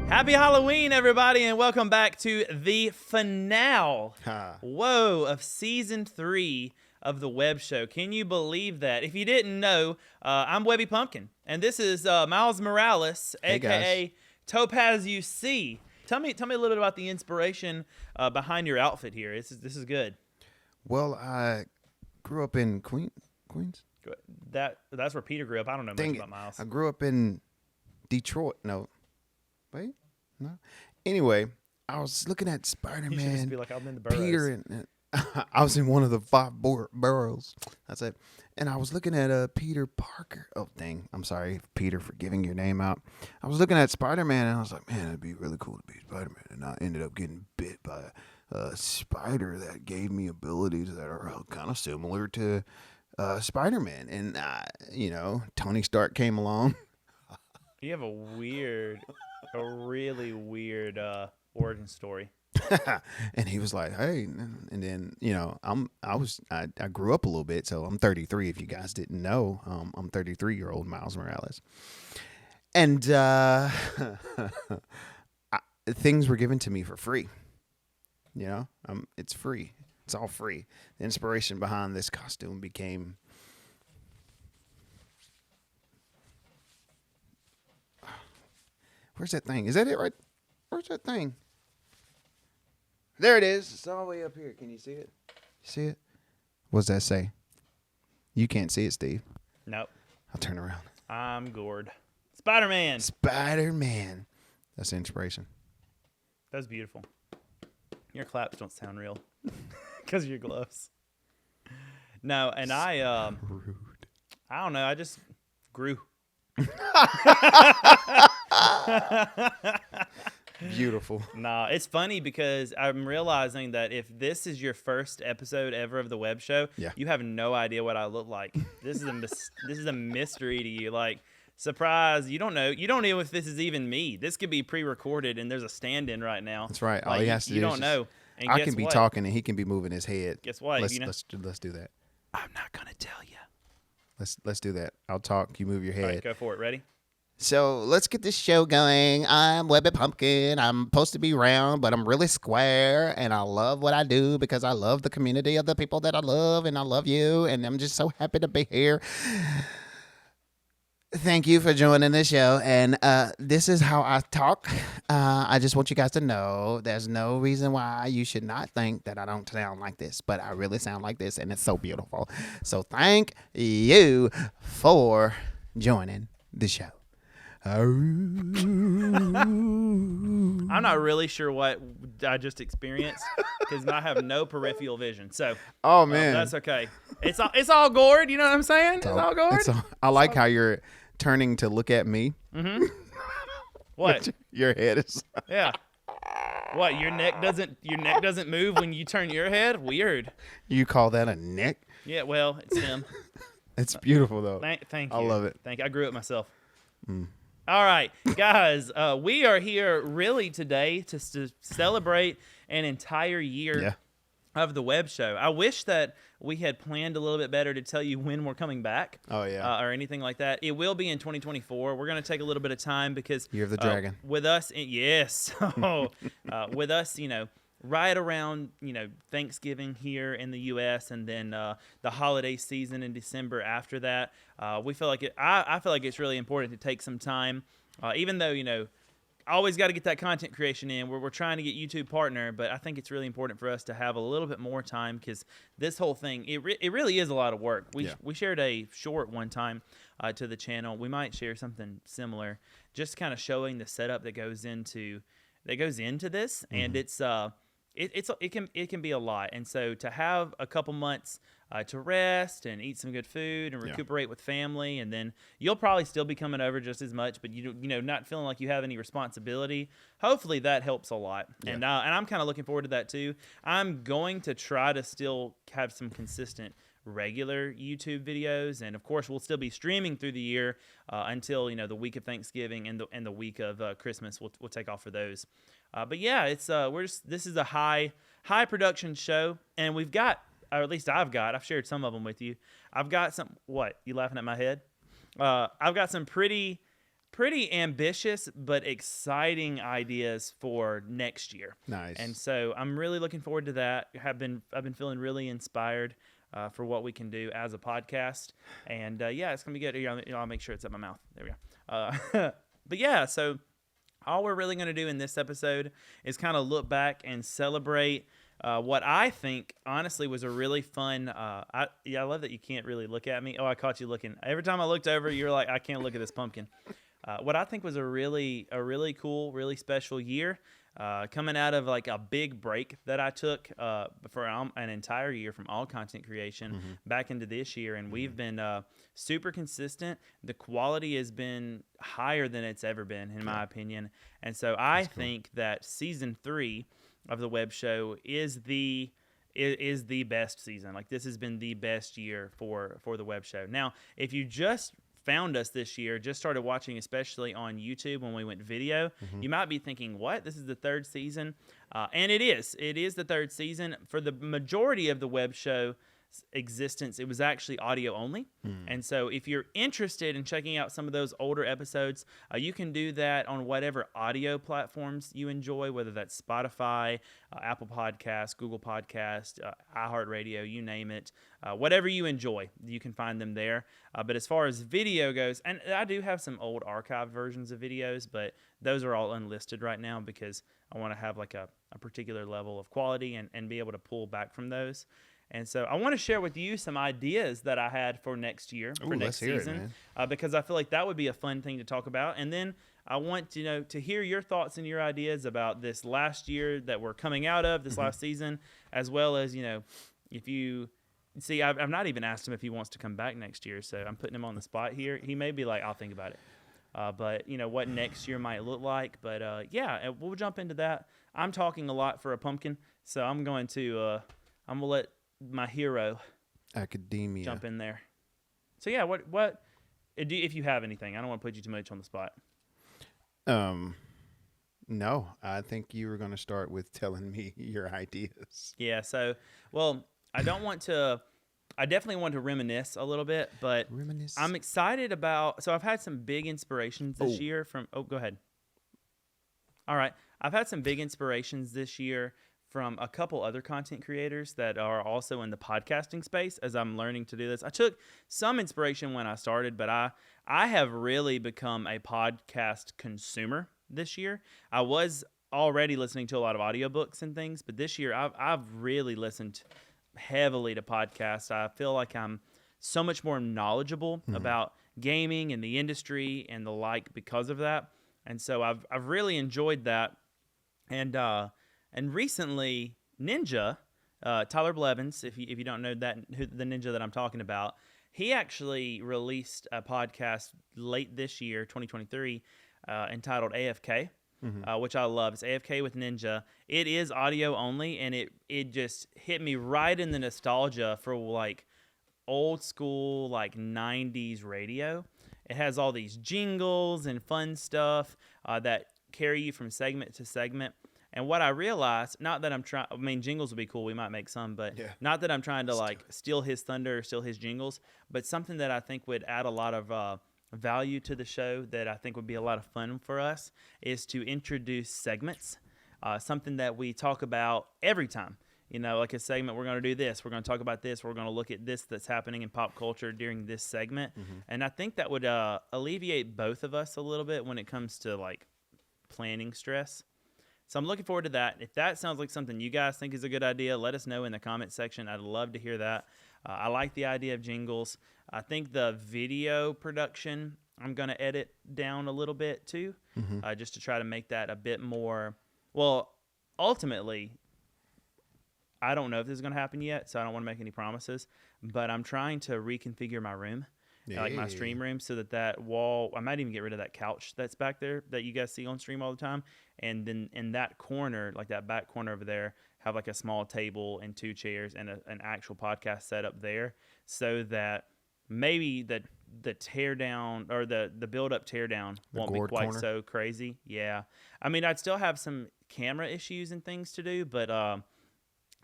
Happy Halloween, everybody, and welcome back to the finale, of Season 3 of the web show. Can you believe that? If you didn't know, I'm Webby Pumpkin, and this is Miles Morales, a.k.a. Topaz UC. Tell me a little bit about the inspiration behind your outfit here. This is good. Well, I grew up in Queens. That's where Peter grew up. I don't know much about Miles. I grew up in Detroit. No. Wait, no. Anyway, I was looking at Spider-Man. You should just be like, I'm in the boroughs. Peter and I was in one of the 5 boroughs. That's it. And I was looking at Peter Parker. Oh, dang. I'm sorry, Peter, for giving your name out. I was looking at Spider-Man, and I was like, man, it'd be really cool to be Spider-Man. And I ended up getting bit by a spider that gave me abilities that are kind of similar to Spider-Man. And, Tony Stark came along. You have a really weird origin story. And he was like, hey, and then, I grew up a little bit, so I'm 33. If you guys didn't know, I'm 33-year-old Miles Morales. And things were given to me for free. It's free. It's all free. The inspiration behind this costume became... Where's that thing? Is that it right? Where's that thing? There it is. It's all the way up here. Can you see it? See it? What does that say? You can't see it, Steve. Nope. I'll turn around. I'm gourd. Spider-Man. Spider-Man. That's the inspiration. That's beautiful. Your claps don't sound real because of your gloves. No, and Rude. I don't know. I just grew. Beautiful. Nah, it's funny because I'm realizing that if this is your first episode ever of the web show, you have no idea what I look like. This is a mystery to you. Like, surprise, you don't know. You don't know if this is even me. This could be pre-recorded and there's a stand-in right now. That's right. All like, he has to do you is don't know. And I can be talking and he can be moving his head. Guess what? Let's do that. I'm not gonna tell you. Let's do that. I'll talk. You move your head. All right, go for it. Ready? So let's get this show going. I'm Webby Pumpkin. I'm supposed to be round, but I'm really square, and I love what I do because I love the community of the people that I love, and I love you, and I'm just so happy to be here. Thank you for joining the show, and this is how I talk. I just want you guys to know there's no reason why you should not think that I don't sound like this, but I really sound like this, and it's so beautiful. So thank you for joining the show. I'm not really sure what I just experienced because I have no peripheral vision. So, man, that's okay. It's all gourd. You know what I'm saying? It's all gourd. I like how you're turning to look at me. Mm-hmm. What? Your head is. Yeah. What? Your neck doesn't move when you turn your head? Weird. You call that a neck? Yeah. Well, it's him. It's beautiful though. Thank you. I love it. Thank you. I grew it myself. All right, guys, we are here really today to celebrate an entire year of the web show. I wish that we had planned a little bit better to tell you when we're coming back. Oh, yeah. Or anything like that. It will be in 2024. We're going to take a little bit of time because Year of the Dragon. With us, yes. With us, right around Thanksgiving here in the U.S. and then the holiday season in December after that, we feel like I feel like it's really important to take some time, even though always got to get that content creation in. We're trying to get YouTube partner, but I think it's really important for us to have a little bit more time because this whole thing it really is a lot of work. We shared a short one time to the channel. We might share something similar, just kind of showing the setup that goes into this, and it's. It can be a lot, and so to have a couple months to rest and eat some good food and recuperate with family, and then you'll probably still be coming over just as much, but not feeling like you have any responsibility. Hopefully that helps a lot, and I'm kind of looking forward to that too. I'm going to try to still have some consistent regular YouTube videos, and of course we'll still be streaming through the year until the week of Thanksgiving and the week of Christmas. We'll take off for those. But yeah, it's this is a high production show, and we've got, or at least I've shared some of them with you. I've got some. What, you laughing at my head? I've got some pretty pretty ambitious but exciting ideas for next year. Nice. And so I'm really looking forward to that. I've been feeling really inspired for what we can do as a podcast. And yeah, it's gonna be good. I'll make sure it's at my mouth. There we go. But yeah, so all we're really gonna do in this episode is kind of look back and celebrate what I think honestly was a really fun. I love that you can't really look at me. Oh, I caught you looking. Every time I looked over, you're like, I can't look at this pumpkin. What I think was a really cool, really special year, coming out of like a big break that I took for an entire year from all content creation back into this year, and we've been super consistent. The quality has been higher than it's ever been, in my opinion, and so I think that season 3 of the web show is the best season. Like, this has been the best year for the web show. Now, if you just found us this year, just started watching, especially on YouTube when we went video, you might be thinking, what? This is the 3rd season? And it is the 3rd season. For the majority of the web show existence, it was actually audio only. And so if you're interested in checking out some of those older episodes, you can do that on whatever audio platforms you enjoy, whether that's Spotify, Apple Podcasts, Google Podcasts, iHeartRadio, you name it. Whatever you enjoy, you can find them there. But as far as video goes, and I do have some old archived versions of videos, but those are all unlisted right now because I want to have like a particular level of quality and be able to pull back from those. And so I want to share with you some ideas that I had for next year, for next season, because I feel like that would be a fun thing to talk about. And then I want to hear your thoughts and your ideas about this last year that we're coming out of, this last season, as well as, if you see, I've not even asked him if he wants to come back next year, so I'm putting him on the spot here. He may be like, I'll think about it. But what next year might look like. But yeah, we'll jump into that. I'm talking a lot for a pumpkin, so I'm going to let my hero Academia jump in there. So yeah, what if you have anything? I don't want to put you too much on the spot. No, I think you were going to start with telling me your ideas. Yeah, so I definitely want to reminisce a little bit, but I'm excited about. So I've had some big inspirations this year from. Oh, go ahead. All right, I've had some big inspirations this year from a couple other content creators that are also in the podcasting space as I'm learning to do this. I took some inspiration when I started, but I have really become a podcast consumer this year. I was already listening to a lot of audiobooks and things, but this year I've really listened heavily to podcasts. I feel like I'm so much more knowledgeable about gaming and the industry and the like because of that. And so I've really enjoyed that. And recently, Ninja, Tyler Blevins, if you don't know the Ninja that I'm talking about, he actually released a podcast late this year, 2023, entitled AFK, which I love. It's AFK with Ninja. It is audio only, and it just hit me right in the nostalgia for like old school, like 90s radio. It has all these jingles and fun stuff that carry you from segment to segment. And what I realized, not that I'm trying, I mean, jingles would be cool. We might make some, but not that I'm trying to like steal his thunder or steal his jingles, but something that I think would add a lot of value to the show that I think would be a lot of fun for us is to introduce segments, something that we talk about every time. Like a segment, we're going to do this, we're going to talk about this, we're going to look at this that's happening in pop culture during this segment. And I think that would alleviate both of us a little bit when it comes to like planning stress. So I'm looking forward to that. If that sounds like something you guys think is a good idea, let us know in the comment section. I'd love to hear that. I like the idea of jingles. I think the video production, I'm going to edit down a little bit too, just to try to make that a bit more, ultimately, I don't know if this is going to happen yet, so I don't want to make any promises, but I'm trying to reconfigure my room. Like my stream room, so that wall, I might even get rid of that couch that's back there that you guys see on stream all the time. And then in that corner, like that back corner over there, have like a small table and 2 chairs and an actual podcast set up there, so that maybe the tear down or the build up tear down won't be quite so crazy. Yeah. I mean, I'd still have some camera issues and things to do, but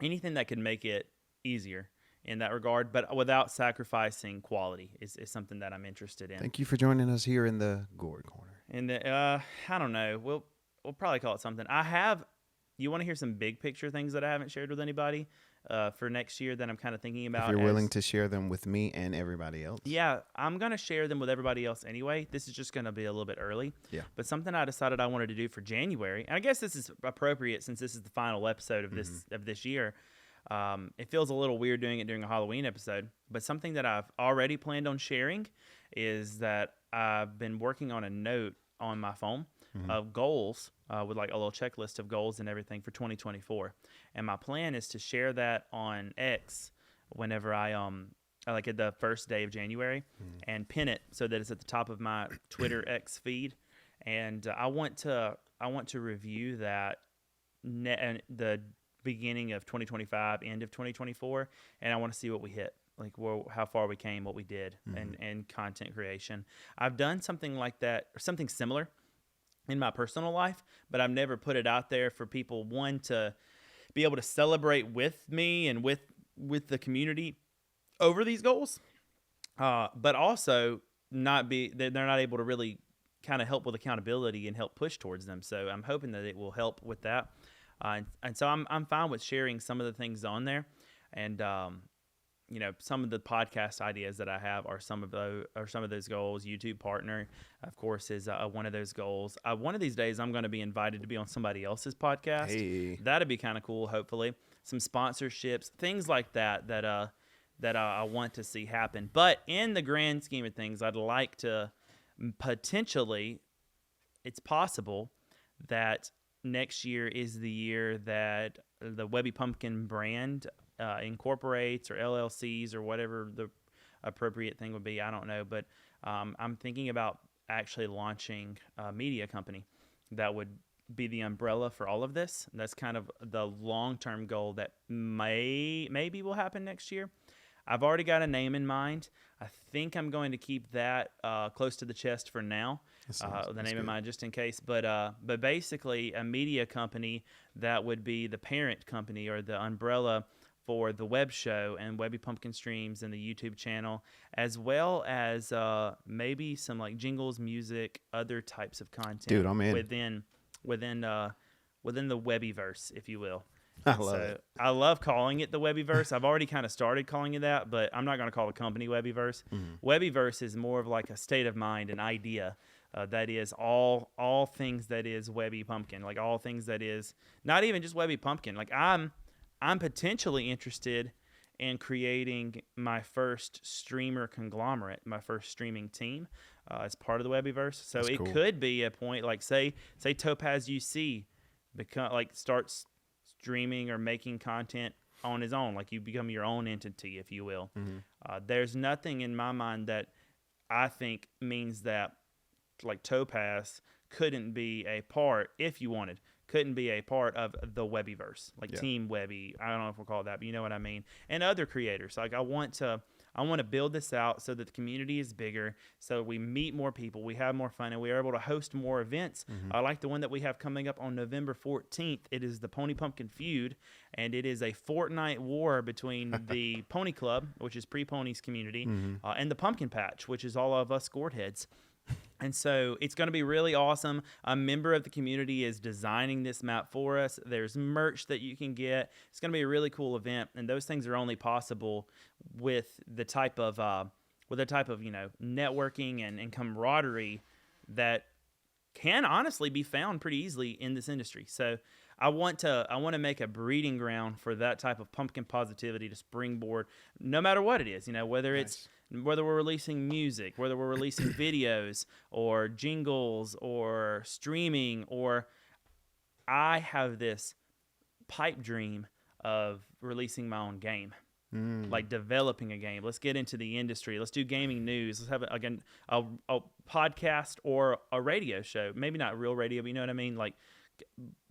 anything that could make it easier in that regard, but without sacrificing quality is something that I'm interested in. Thank you for joining us here in the Gourd Corner. And I don't know. We'll probably call it something. I have. You want to hear some big picture things that I haven't shared with anybody for next year that I'm kind of thinking about? If you're willing to share them with me and everybody else. Yeah, I'm gonna share them with everybody else anyway. This is just gonna be a little bit early. Yeah. But something I decided I wanted to do for January, and I guess this is appropriate since this is the final episode of this year. It feels a little weird doing it during a Halloween episode, but something that I've already planned on sharing is that I've been working on a note on my phone of goals with like a little checklist of goals and everything for 2024. And my plan is to share that on X whenever I like at the first day of January and pin it so that it's at the top of my Twitter X feed. And I want to review that the beginning of 2025, end of 2024, and I want to see what we hit. Like how far we came, what we did, and content creation. I've done something like that, or something similar in my personal life, but I've never put it out there for people, one, to be able to celebrate with me and with the community over these goals, but also they're not able to really kind of help with accountability and help push towards them. So I'm hoping that it will help with that. And so I'm fine with sharing some of the things on there, and some of the podcast ideas that I have are some of those goals. YouTube partner, of course, is one of those goals. One of these days, I'm going to be invited to be on somebody else's podcast. Hey. That'd be kind of cool. Hopefully, some sponsorships, things like that I want to see happen. But in the grand scheme of things, I'd like to potentially, it's possible that next year is the year that the Webby Pumpkin brand incorporates, or LLCs, or whatever the appropriate thing would be. I don't know, but I'm thinking about actually launching a media company that would be the umbrella for all of this. That's kind of the long-term goal that maybe will happen next year. I've already got a name in mind. I think I'm going to keep that close to the chest for now. The name in mind, just in case. But basically, a media company that would be the parent company or the umbrella for the web show and Webby Pumpkin Streams and the YouTube channel, as well as maybe some like jingles, music, other types of content. Dude, I'm in. within the Webbyverse, if you will. I love it. I love calling it the Webbyverse. I've already kind of started calling it that, but I'm not going to call the company Webbyverse. Webbyverse is more of like a state of mind, an idea. That is all things that is Webby Pumpkin, like all things that is not even just Webby Pumpkin. Like I'm potentially interested in creating my first streamer conglomerate, my first streaming team as part of the Webbyverse. So That's cool. Could be a point like say Topaz UC starts streaming or making content on his own, like you become your own entity, if you will. There's nothing in my mind that I think means that like Topaz couldn't be a part, if you wanted, couldn't be a part of the Webbyverse, like Team Webby. I don't know if we'll call it that, but you know what I mean. And other creators. Like I want to build this out so that the community is bigger, so we meet more people, we have more fun, and we are able to host more events. I like the one that we have coming up on November 14th. It is the Pony Pumpkin Feud, and it is a Fortnite war between the Pony Club, which is Pre-Ponies community, and the Pumpkin Patch, which is all of us gourd heads. And so it's going to be really awesome. A member of the community is designing this map for us. There's merch that you can get. It's going to be a really cool event, and those things are only possible with the type of networking and camaraderie that can honestly be found pretty easily in this industry. So I want to make a breeding ground for that type of pumpkin positivity to springboard, no matter what it is. Whether we're releasing music, whether we're releasing videos or jingles or streaming, or I have this pipe dream of releasing my own game, like developing a game. Let's get into the industry. Let's do gaming news. Let's have a podcast or a radio show. Maybe not real radio, but you know what I mean? Like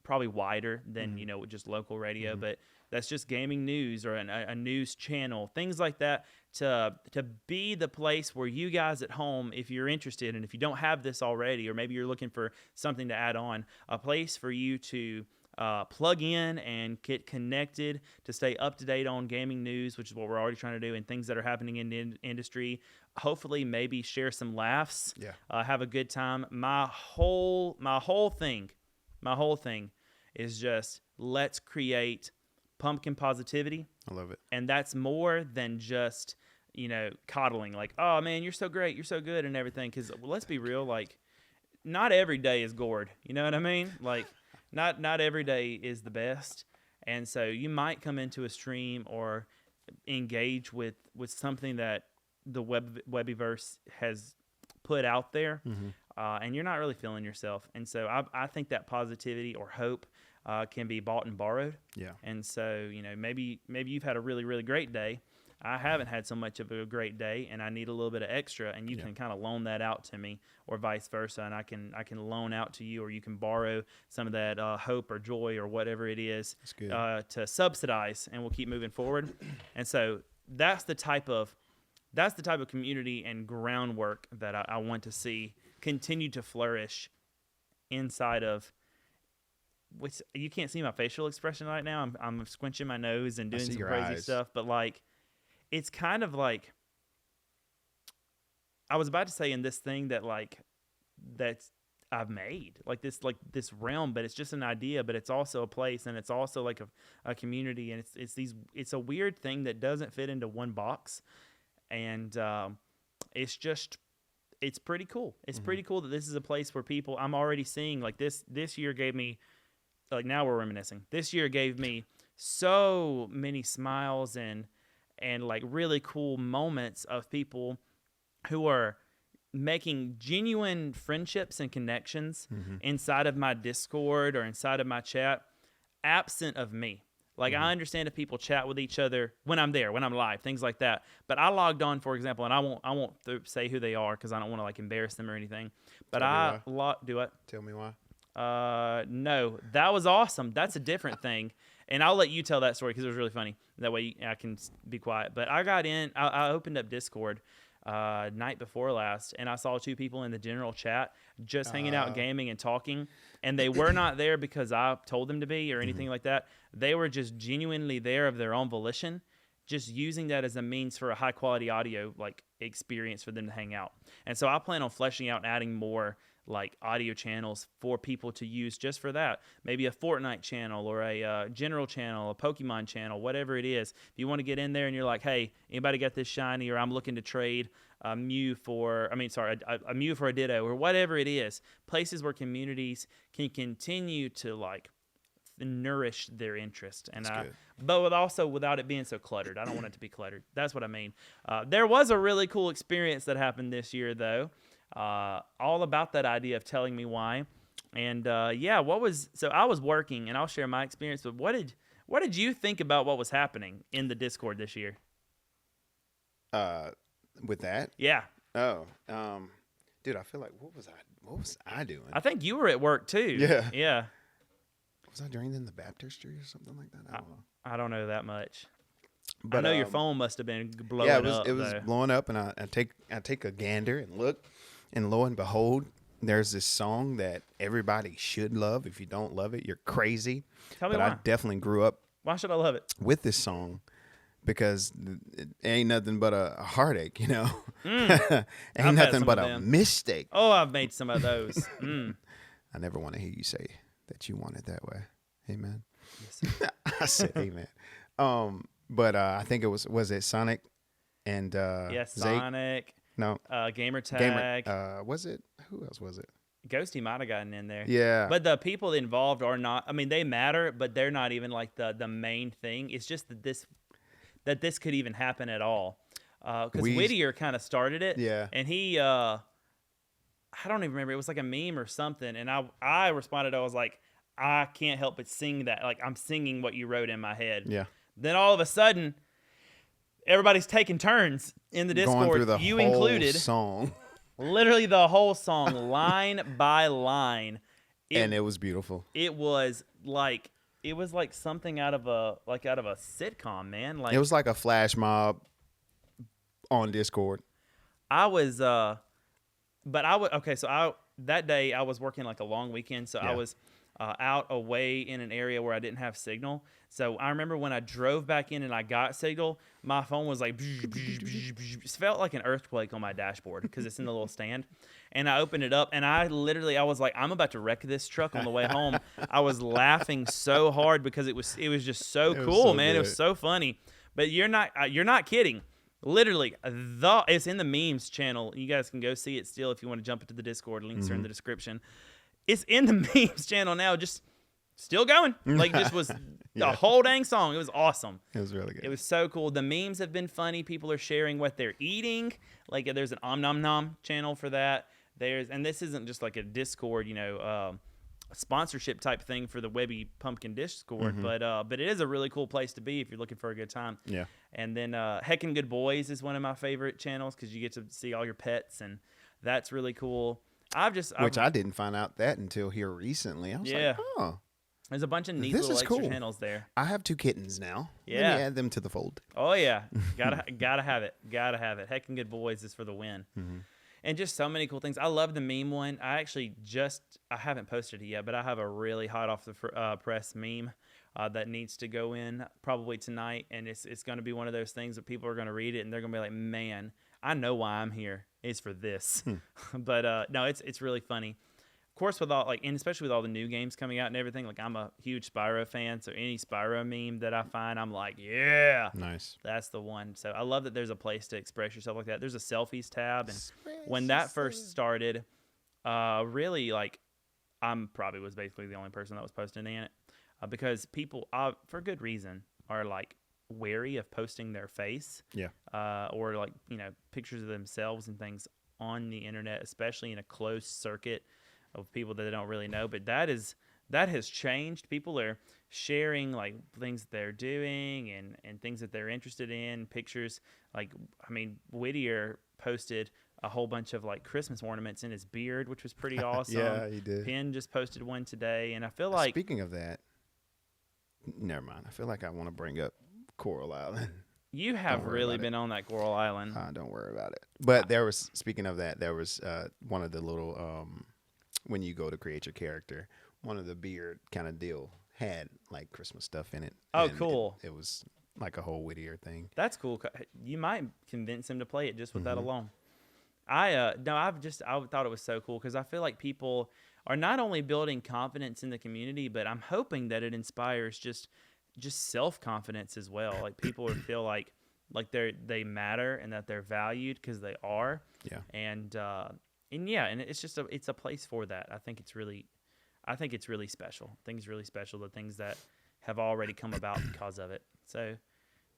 probably wider than, just local radio, but that's just gaming news or a news channel, things like that, to be the place where you guys at home, if you're interested, and if you don't have this already, or maybe you're looking for something to add on, a place for you to plug in and get connected, to stay up to date on gaming news, which is what we're already trying to do, and things that are happening in the industry, hopefully maybe share some laughs, Yeah. have a good time. My whole thing is just let's create pumpkin positivity. I love it. And that's more than just, coddling, like, oh man, you're so great, you're so good and everything. Because let's be real, like, not every day is gourd. You know what I mean? Like, not every day is the best. And so you might come into a stream or engage with something that the Webbyverse has put out there, and you're not really feeling yourself. And so I think that positivity or hope can be bought and borrowed. Yeah. And so, maybe you've had a really, really great day. I haven't had so much of a great day, and I need a little bit of extra, and you can kind of loan that out to me, or vice versa, and I can loan out to you, or you can borrow some of that hope or joy or whatever it is to subsidize, and we'll keep moving forward. And so that's the type of community and groundwork that I want to see continue to flourish inside of. Which you can't see my facial expression right now. I'm squinching my nose and doing some crazy stuff, but like, it's kind of like, I was about to say in this thing that I've made, like this realm, but it's just an idea, but it's also a place, and it's also like a community, and it's a weird thing that doesn't fit into one box, and it's pretty cool. It's pretty cool that this is a place where people, I'm already seeing, like, this year gave me, like, now we're reminiscing. This year gave me so many smiles and like really cool moments of people who are making genuine friendships and connections inside of my Discord or inside of my chat, absent of me. Like, I understand if people chat with each other when I'm there, when I'm live, things like that. But I logged on, for example, and I won't say who they are because I don't want to, like, embarrass them or anything. But do it. Tell me why. No, that was awesome. That's a different thing. And I'll let you tell that story because it was really funny. That way I can be quiet. But I got in, I opened up Discord night before last, and I saw two people in the general chat just hanging out, gaming and talking. And they were not there because I told them to be or anything like that. They were just genuinely there of their own volition, just using that as a means for a high quality audio like experience for them to hang out. And so I plan on fleshing out and adding more like audio channels for people to use just for that. Maybe a Fortnite channel or a general channel, a Pokemon channel, whatever it is. If you want to get in there and you're like, hey, anybody got this shiny, or I'm looking to trade a Mew for a Ditto, or whatever it is. Places where communities can continue to like nourish their interest, and but without it being so cluttered. I don't want it to be cluttered. That's what I mean. There was a really cool experience that happened this year, though. All about that idea of telling me why, and so I was working, and I'll share my experience. But what did you think about what was happening in the Discord this year? With that? Yeah. Oh, dude, I feel like what was I doing? I think you were at work too. Yeah. Yeah. Was I draining the baptistry or something like that? I don't know. I don't know that much. But I know your phone must have been blowing up. It was blowing up, and I take a gander and look, and lo and behold, there's this song that everybody should love. If you don't love it, you're crazy. Tell me why. I definitely grew up. Why should I love it? With this song, because it ain't nothing but a heartache, you know. Ain't nothing but a mistake. Oh, I've made some of those. I never want to hear you say that you want it that way. Amen. Yes, I said amen. But I think it was it Sonic and Sonic. Zake? No. Gamer Tag. Was it? Who else was it? Ghosty might have gotten in there. Yeah. But the people involved are not, I mean, they matter, but they're not even like the main thing. It's just that this could even happen at all. Because Whittier kind of started it. Yeah. And he, I don't even remember. It was like a meme or something. And I responded, I was like, I can't help but sing that. Like, I'm singing what you wrote in my head. Yeah. Then all of a sudden, everybody's taking turns in the Discord. Going through the you whole included. Song. Literally the whole song, line by line. And it was beautiful. It was like something out of a sitcom, man. Like, it was like a flash mob on Discord. I was that day I was working like a long weekend, so I was out away in an area where I didn't have signal. So I remember when I drove back in and I got signal, my phone was like, it felt like an earthquake on my dashboard because it's in the little stand. And I opened it up, and I was like, I'm about to wreck this truck on the way home. I was laughing so hard because it was just so cool, so man. good. It was so funny. But you're not kidding. Literally, it's in the memes channel. You guys can go see it still if you want to jump into the Discord. Links are in the description. It's in the memes channel now, just still going. Like, just was the whole dang song. It was awesome. It was really good. It was so cool. The memes have been funny. People are sharing what they're eating. Like, there's an Om Nom Nom channel for that. And this isn't just like a Discord, sponsorship type thing for the Webby Pumpkin Discord, but it is a really cool place to be if you're looking for a good time. Yeah. And then Heckin' Good Boys is one of my favorite channels because you get to see all your pets, and that's really cool. I didn't find out that until here recently. I was like, oh. There's a bunch of neat This little is extra cool. channels there. I have 2 kittens now. Yeah. Let me add them to the fold. Oh, yeah. Gotta have it. Gotta have it. Heckin' Good Boys is for the win. And just so many cool things. I love the meme one. I haven't posted it yet, but I have a really hot off the press meme that needs to go in probably tonight. And it's going to be one of those things that people are going to read it and they're going to be like, man, I know why I'm here. It's for this. But no, it's really funny. Of course, and especially with all the new games coming out and everything, like I'm a huge Spyro fan, so any Spyro meme that I find, I'm like, yeah, nice. That's the one. So I love that there's a place to express yourself like that. There's a selfies tab, and when that first started, really, like, I'm probably was basically the only person that was posting in it because people, for good reason, are like wary of posting their face, or like pictures of themselves and things on the internet, especially in a closed circuit of people that they don't really know. But that has changed. People are sharing like things that they're doing and things that they're interested in, pictures. Like, I mean, Whittier posted a whole bunch of like Christmas ornaments in his beard, which was pretty awesome. Yeah, he did. Penn just posted one today, and I feel like, speaking of that, never mind. I feel like I want to bring up Coral Island. You have really been on that Coral Island. Don't worry about it. But speaking of that, there was one of the little when you go to create your character, one of the beard kind of deal had like Christmas stuff in it. Oh, cool. It was like a whole Whittier thing. That's cool. You might convince him to play it just with that alone. I thought it was so cool because I feel like people are not only building confidence in the community, but I'm hoping that it inspires just self-confidence as well. Like people feel like they matter and that they're valued because they are. Yeah. And it's just it's a place for that. I think it's really special. I think it's really special, the things that have already come about because of it. So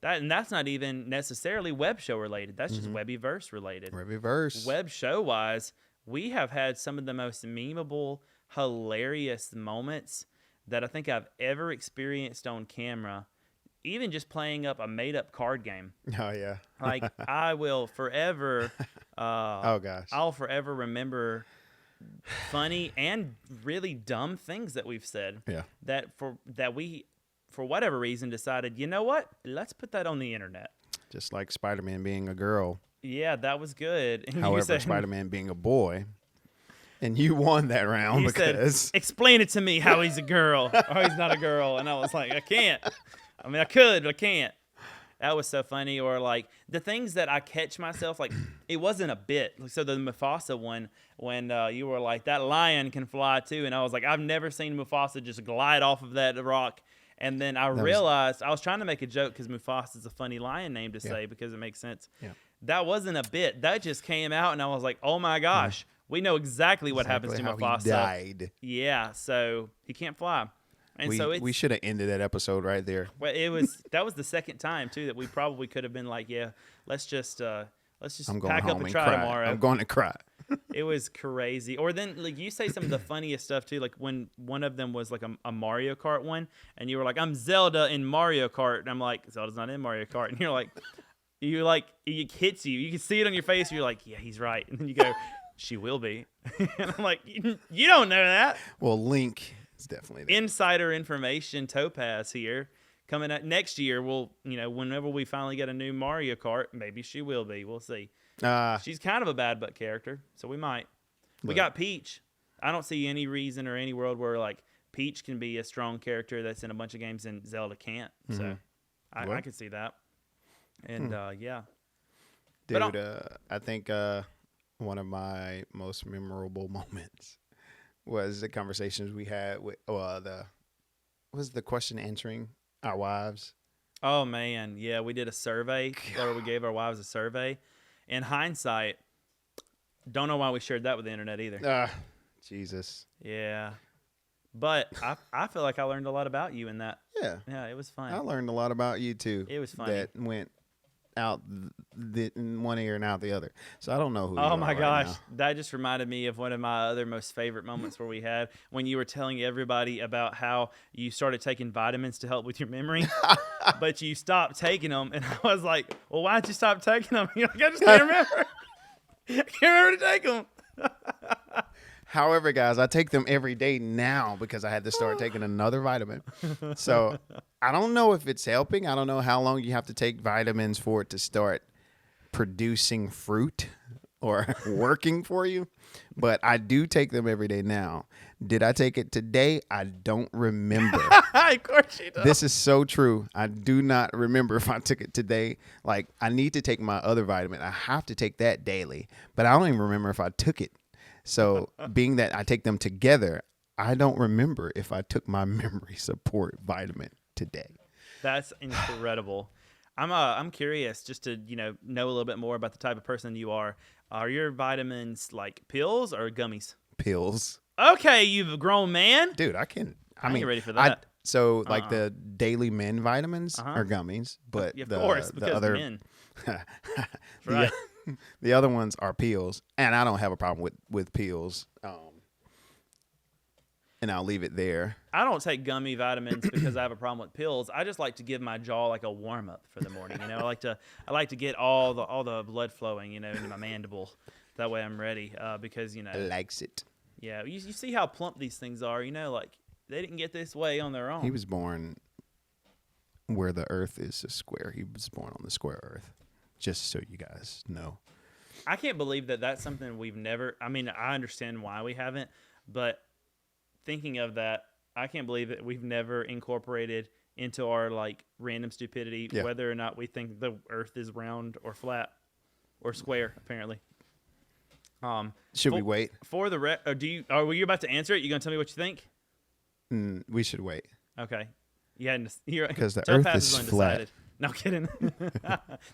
that's not even necessarily web show related. That's just Webbyverse related. Webbyverse. Web show wise, we have had some of the most memeable, hilarious moments that I think I've ever experienced on camera. Even just playing up a made-up card game. Oh, yeah. Like, I will forever... oh, gosh. I'll forever remember funny and really dumb things that we've said. Yeah. That we, for whatever reason, decided, you know what? Let's put that on the internet. Just like Spider-Man being a girl. Yeah, that was good. And however, Spider-Man being a boy... And you won that round because... explain it to me how he's a girl or he's not a girl. And I was like, I can't. I mean, I could, but I can't. That was so funny. Or like the things that I catch myself, like it wasn't a bit. So the Mufasa one, when you were like, that lion can fly too. And I was like, I've never seen Mufasa just glide off of that rock. And then I realized I was trying to make a joke because Mufasa is a funny lion name to say because it makes sense. Yeah. That wasn't a bit. That just came out and I was like, oh my gosh. We know exactly what happens to Mufasa. He died. Yeah, so he can't fly. And we should have ended that episode right there. Well, that was the second time too that we probably could have been like, yeah, let's just pack up and try tomorrow. I'm going to cry. It was crazy. Or then like you say some of the funniest stuff too, like when one of them was like a Mario Kart one, and you were like, I'm Zelda in Mario Kart, and I'm like, Zelda's not in Mario Kart, and you're like, it hits you. You can see it on your face. You're like, yeah, he's right, and then you go. She will be. And I'm like, you don't know that. Well, Link is definitely there. Insider information, Topaz here. Coming up next year, whenever we finally get a new Mario Kart, maybe she will be. We'll see. She's kind of a bad butt character, so we might. We got Peach. I don't see any reason or any world where like Peach can be a strong character that's in a bunch of games and Zelda can't. So I could see that. And yeah. Dude, I think one of my most memorable moments was the conversations we had with the question answering our wives. Oh man, yeah, we did a survey or we gave our wives a survey. In hindsight, don't know why we shared that with the internet either. Jesus. Yeah. But I feel like I learned a lot about you in that. Yeah. Yeah, it was fun. I learned a lot about you too. It was funny. That went out in one ear and out the other. So I don't know who you are. Oh my gosh, now. that just reminded me of one of my other most favorite moments where we had when you were telling everybody about how you started taking vitamins to help with your memory, but you stopped taking them, and I was like, "Well, why'd you stop taking them?" You're like, "I just can't remember. I can't remember to take them." However, guys, I take them every day now because I had to start taking another vitamin. So I don't know if it's helping. I don't know how long you have to take vitamins for it to start producing fruit or working for you. But I do take them every day now. Did I take it today? I don't remember. Of course you don't. This is so true. I do not remember if I took it today. Like, I need to take my other vitamin. I have to take that daily. But I don't even remember if I took it. So being that I take them together, I don't remember if I took my memory support vitamin today. That's incredible. I'm curious just to know a little bit more about the type of person you are. Are your vitamins like pills or gummies? Pills. Okay, you've a grown man. Dude, I ain't ready for that. Like the Daily Men vitamins are gummies, but of course, because the other men. right. The other ones are pills, and I don't have a problem with pills. And I'll leave it there. I don't take gummy vitamins because I have a problem with pills. I just like to give my jaw like a warm up for the morning. I like to get all the blood flowing, into my mandible. That way I'm ready. Because likes it. Yeah, you see how plump these things are. Like they didn't get this way on their own. He was born where the Earth is a square. He was born on the square Earth. Just so you guys know. I can't believe that that's something we've never. I mean, I understand why we haven't, but thinking of that, I can't believe that we've never incorporated into our like random stupidity whether or not we think the Earth is round or flat or square. Apparently. Should we wait for the were you about to answer it? You gonna tell me what you think? We should wait. Okay. Yeah, because the Earth is flat. No kidding.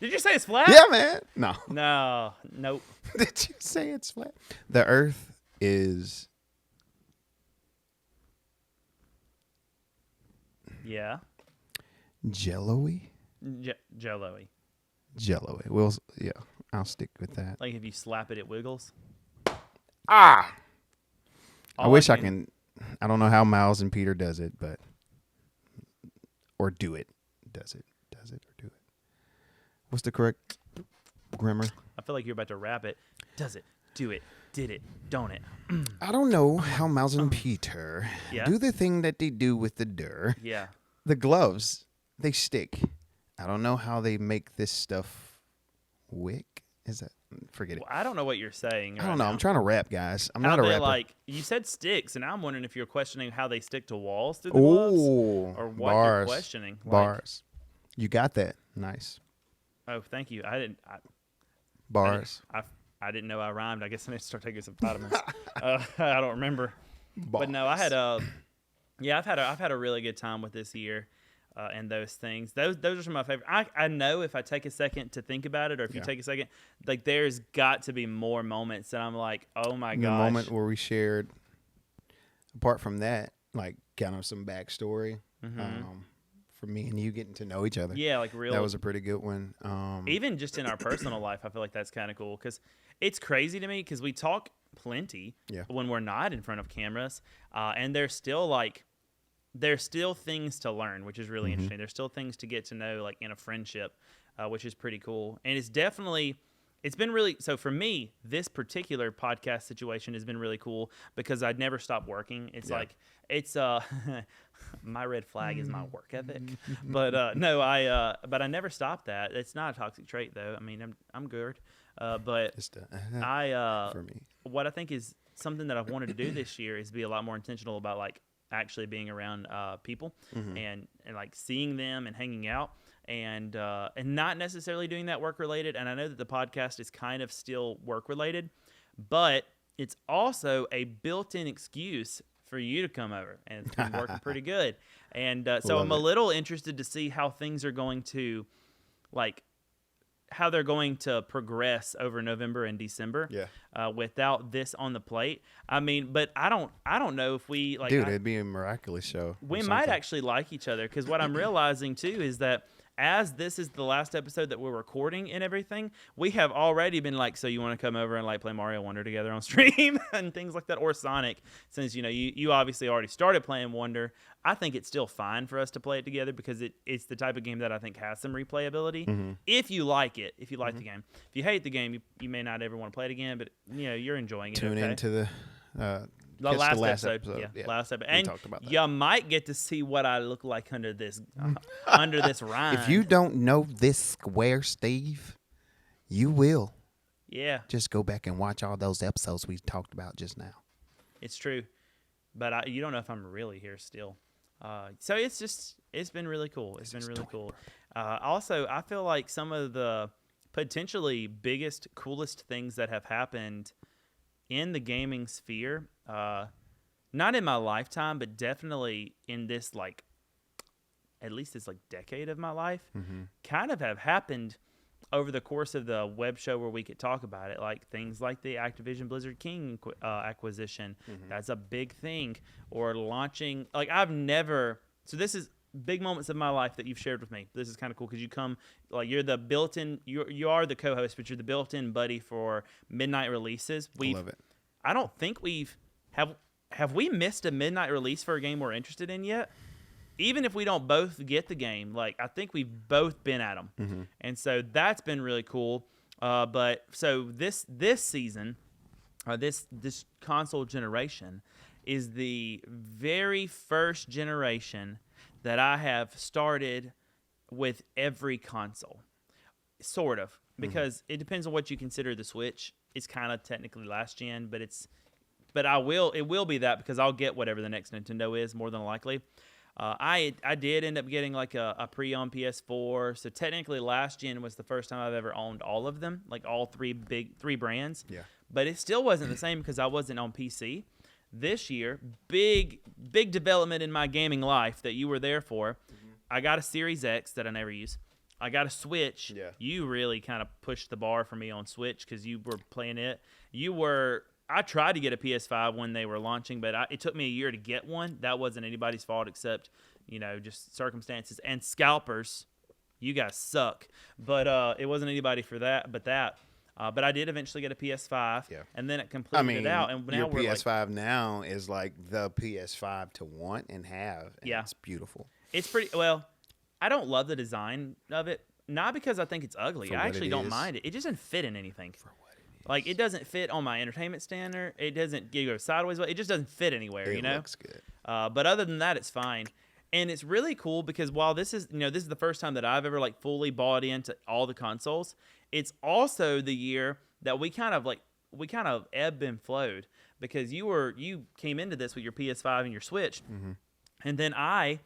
Did you say it's flat? Yeah, man. No. No. Nope. Did you say it's flat? The Earth is. Yeah. Jello-y? Jello-y. Jello-y. I'll stick with that. Like if you slap it, it wiggles. I wish I can. I don't know how Miles and Peter does it, but or do it. Does it or do it? What's the correct grammar? I feel like you're about to rap it. Does it? Do it? Did it? Don't it? I don't know how Miles and Peter do the thing that they do with the dur. Yeah. The gloves, they stick. I don't know how they make this stuff wick. Is that? Forget it. Well, I don't know what you're saying. I don't know. Now. I'm trying to rap, guys. I'm how not a rapper. Like you said sticks, and I'm wondering if you're questioning how they stick to walls through the gloves, or what you're questioning. Bars. You got that. Nice. Oh, thank you. I didn't. Bars. I didn't know I rhymed. I guess I need to start taking some vitamins. I don't remember. Bars. But no, I had I've had a really good time with this year. And those things, those are some of my favorite. I know if I take a second to think about it, or if you take a second, like there's got to be more moments that I'm like, oh my gosh. The moment where we shared, apart from that, like kind of some backstory, for me and you getting to know each other. Yeah, like real. That was a pretty good one. Even just in our personal life, I feel like that's kind of cool because it's crazy to me because we talk plenty when we're not in front of cameras, and there's still things to learn, which is really interesting. There's still things to get to know, like in a friendship, which is pretty cool. And it's been really, so for me, this particular podcast situation has been really cool because I'd never stop working. It's my red flag is my work ethic, but I never stopped that. It's not a toxic trait though. I mean, I'm good. But Just I for me. what I think is something that I've wanted to do this year is be a lot more intentional about like actually being around people and like seeing them and hanging out and not necessarily doing that work related. And I know that the podcast is kind of still work related, but it's also a built-in excuse for you to come over, and it's been working pretty good. And so Love I'm a it. little interested to see how things are going to like how they're going to progress over November and December. Yeah. Without this on the plate. I mean, but I don't know if we like. Dude, it'd be a miraculous show. We might actually like each other because what I'm realizing too is that as this is the last episode that we're recording and everything, we have already been like, so you want to come over and like play Mario Wonder together on stream and things like that, or Sonic, since you obviously already started playing Wonder. I think it's still fine for us to play it together because it's the type of game that I think has some replayability. If you like it, if you like the game. If you hate the game, you may not ever want to play it again, but you're enjoying it. Tune okay? into the The last episode. Yeah, last episode. we And talked about that. you might get to see what I look like under this under this rind. If you don't know this square, Steve, you will. Yeah, Just go back and watch all those episodes we talked about just now. it's true. But you don't know if I'm really here still. So it's been really cool. It's been really cool. Also, I feel like some of the potentially biggest, coolest things that have happened in the gaming sphere, not in my lifetime, but definitely in this like, at least this like decade of my life, kind of have happened over the course of the web show where we could talk about it, like things like the Activision Blizzard King acquisition. That's a big thing. Or launching, like so this is big moments of my life that you've shared with me. This is kind of cool because you come, like you're the built-in, you are the co-host, but you're the built-in buddy for midnight releases. I love it. I don't think have we missed a midnight release for a game we're interested in yet? Even if we don't both get the game, like I think we've both been at them, and so that's been really cool. But so this season, this console generation is the very first generation that I have started with every console, sort of, because it depends on what you consider the Switch. It's kind of technically last gen, but it will be that because I'll get whatever the next Nintendo is more than likely. I did end up getting like a pre-owned PS4, so technically last gen was the first time I've ever owned all of them, like all three brands. Yeah. But it still wasn't the same because I wasn't on PC. This year, big development in my gaming life that you were there for. I got a Series X that I never use. I got a Switch. Yeah. You really kind of pushed the bar for me on Switch because you were playing it. I tried to get a PS5 when they were launching, but it took me a year to get one. That wasn't anybody's fault except, just circumstances and scalpers. You guys suck. But it wasn't anybody for that, but I did eventually get a PS5, and then it completed it out. And now your we're PS5 now is like the PS5 to want and have. And it's beautiful. It's pretty well. I don't love the design of it, not because I think it's ugly. For I what actually it don't is. mind it. It doesn't fit in anything. For what it is. Like it doesn't fit on my entertainment standard. It doesn't go sideways. It just doesn't fit anywhere. It looks good. But other than that, it's fine. And it's really cool because while this is the first time that I've ever like fully bought into all the consoles, it's also the year that we kind of ebbed and flowed because you came into this with your PS5 and your Switch, and then I,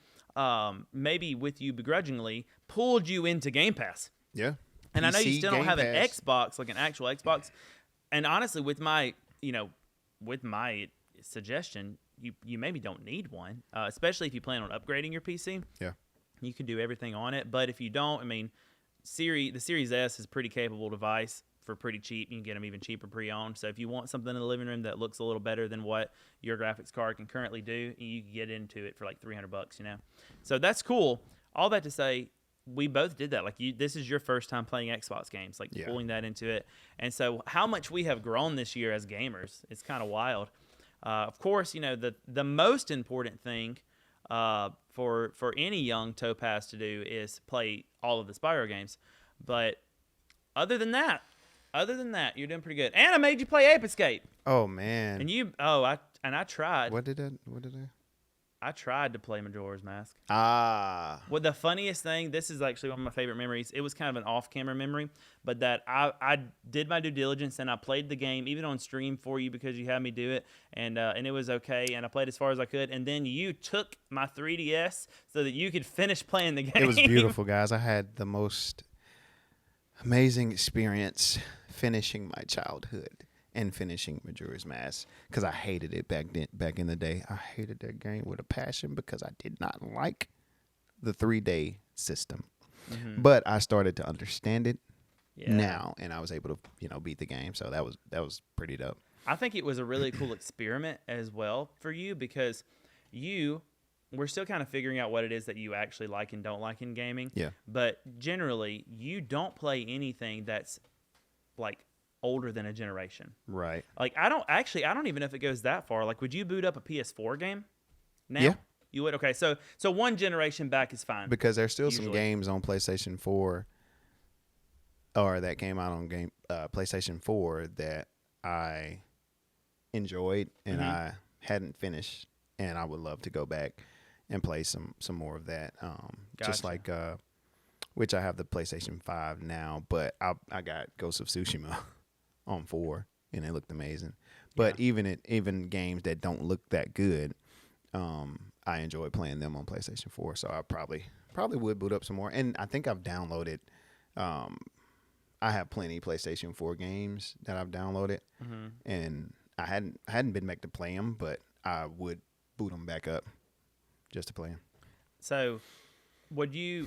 maybe with you begrudgingly, pulled you into Game Pass. Yeah. And I know you PC still don't Game have an Pass. Xbox, like an actual Xbox. And honestly, with my suggestion, you maybe don't need one, especially if you plan on upgrading your PC. Yeah. You can do everything on it. But if you don't, I mean, the Series S is a pretty capable device for pretty cheap. You can get them even cheaper pre-owned. So if you want something in the living room that looks a little better than what your graphics card can currently do, you can get into it for like $300, So that's cool. All that to say, we both did that. Like this is your first time playing Xbox games, like pulling that into it. And so how much we have grown this year as gamers, it's kind of wild. Of course, the most important thing for any young Topaz to do is play all of the Spyro games. But other than that, you're doing pretty good. And I made you play Ape Escape. Oh man. And I tried. What did I? I tried to play Majora's Mask. Ah. Well, the funniest thing, this is actually one of my favorite memories. It was kind of an off-camera memory, but that I did my due diligence and I played the game even on stream for you because you had me do it, and it was okay. And I played as far as I could, and then you took my 3DS so that you could finish playing the game. It was beautiful, guys. I had the most amazing experience finishing my childhood and finishing Majora's Mask because I hated it back in the day. I hated that game with a passion because I did not like the 3-day system. Mm-hmm. But I started to understand it Yeah. now, and I was able to beat the game. So that was pretty dope. I think it was a really cool experiment as well for you because we're still kind of figuring out what it is that you actually like and don't like in gaming. Yeah. But generally, you don't play anything that's like older than a generation. Right. Like I don't even know if it goes that far. Like would you boot up a PS4 game now? Yeah. You would? Okay. So one generation back is fine. Because there's still some Usually. games on PlayStation 4 or that came out on PlayStation 4 that I enjoyed and I hadn't finished, and I would love to go back and play some more of that. Just Gotcha. like which I have the PlayStation 5 now, but I got Ghost of Tsushima on 4 and it looked amazing. But even games that don't look that good, I enjoy playing them on PlayStation 4, so I probably would boot up some more. And I think I've downloaded I have plenty PlayStation 4 games that I've downloaded, and I hadn't been back to play them, but I would boot them back up just to play them. So